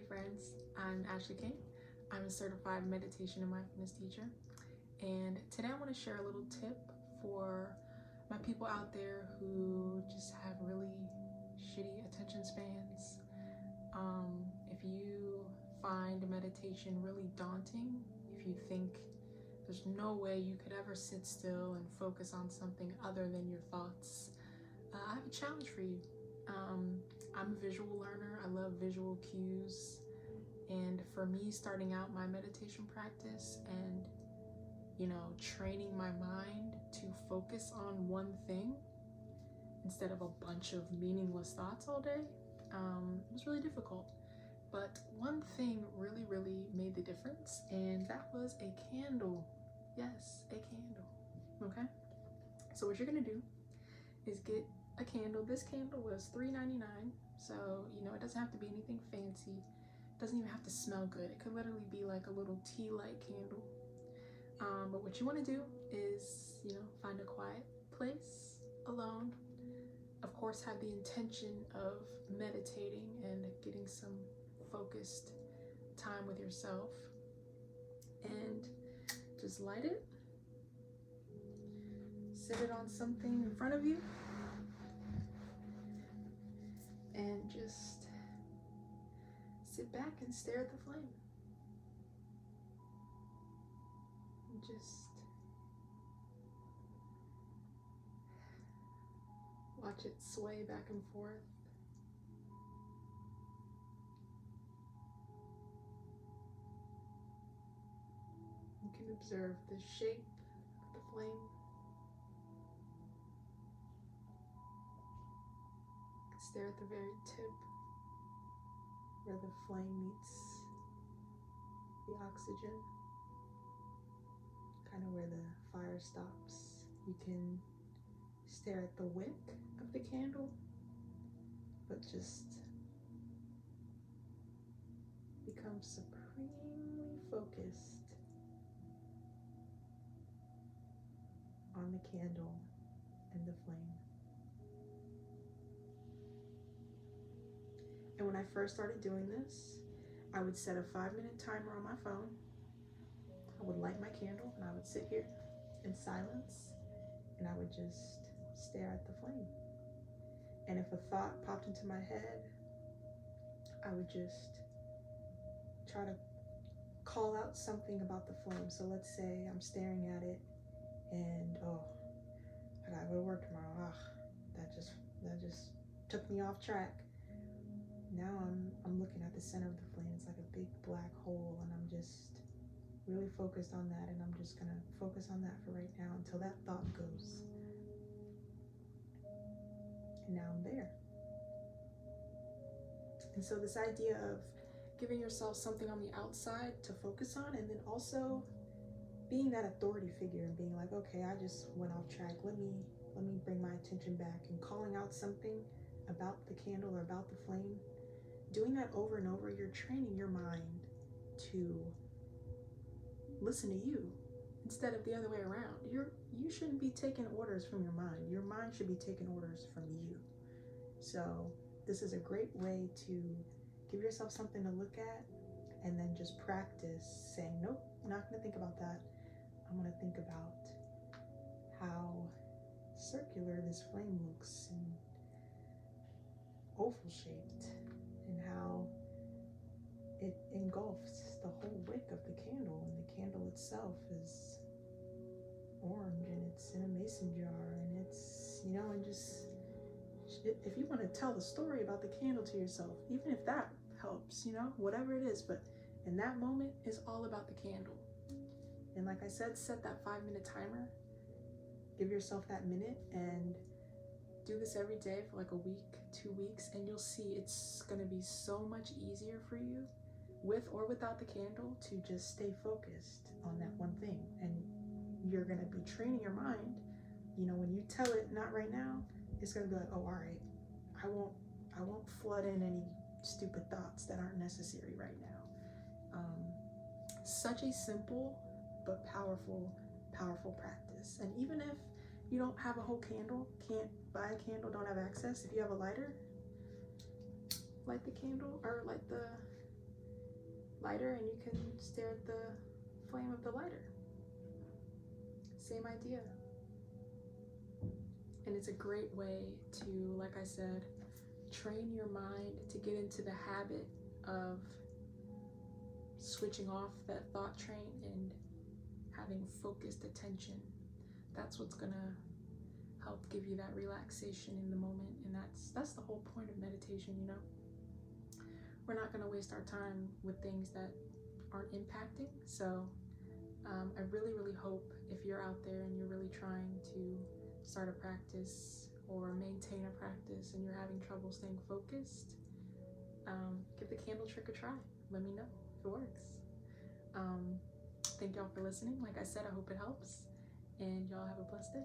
friends. I'm Ashley King. I'm a certified meditation and mindfulness teacher. And today I want to share a little tip for my people out there who just have really shitty attention spans. If you find meditation really daunting, if you think there's no way you could ever sit still and focus on something other than your thoughts, I have a challenge for you. I'm a visual learner. I love visual cues. And for me, starting out my meditation practice and, training my mind to focus on one thing instead of a bunch of meaningless thoughts all day, it was really difficult. But one thing really made the difference, and that was a candle. Yes, a candle. Okay? So what you're gonna do is get a candle. This candle was $3.99, so it doesn't have to be anything fancy. It doesn't even have to smell good. It could literally be like a little tea light candle. But what you want to do is find a quiet place alone. Of course, have the intention of meditating and getting some focused time with yourself, and just light it. Set it on something in front of you and just sit back and stare at the flame. And just watch it sway back and forth. You can observe the shape of the flame. Stare at the very tip where the flame meets the oxygen, kind of where the fire stops. You can stare at the wick of the candle, but just become supremely focused on the candle and the flame. And when I first started doing this, I would set a 5-minute timer on my phone. I would light my candle and I would sit here in silence and I would just stare at the flame. And if a thought popped into my head, I would just try to call out something about the flame. So let's say I'm staring at it and I gotta go to work tomorrow. That just took me off track. Now I'm looking at the center of the flame. It's like a big black hole, and I'm just really focused on that, and I'm just gonna focus on that for right now until that thought goes. And now I'm there. And so this idea of giving yourself something on the outside to focus on, and then also being that authority figure and being like, okay, I just went off track. Let me bring my attention back, and calling out something about the candle or about the flame. Doing that over and over, you're training your mind to listen to you instead of the other way around. You shouldn't be taking orders from your mind. Your mind should be taking orders from you. So this is a great way to give yourself something to look at, and then just practice saying, nope, I'm not going to think about that. I'm going to think about how circular this flame looks and oval shaped, and how it engulfs the whole wick of the candle, and the candle itself is orange and it's in a mason jar, and it's and just if you want to tell the story about the candle to yourself, even if that helps, whatever it is, but in that moment is all about the candle. And like I said, set that 5-minute timer, give yourself that minute, and do this every day for like a week, 2 weeks, and you'll see it's going to be so much easier for you, with or without the candle, to just stay focused on that one thing. And you're going to be training your mind. When you tell it not right now, it's going to be like, oh, all right, I won't flood in any stupid thoughts that aren't necessary right now. Such a simple but powerful practice. And even if you don't have a whole candle, can't buy a candle, don't have access, if you have a lighter, light the candle, or light the lighter and you can stare at the flame of the lighter. Same idea. And it's a great way to, like I said, train your mind to get into the habit of switching off that thought train and having focused attention. That's what's gonna help give you that relaxation in the moment. And that's the whole point of meditation, you know? We're not gonna waste our time with things that aren't impacting. So I really, really hope if you're out there and you're really trying to start a practice or maintain a practice and you're having trouble staying focused, give the candle trick a try. Let me know if it works. Thank y'all for listening. Like I said, I hope it helps, and y'all have a blessed day.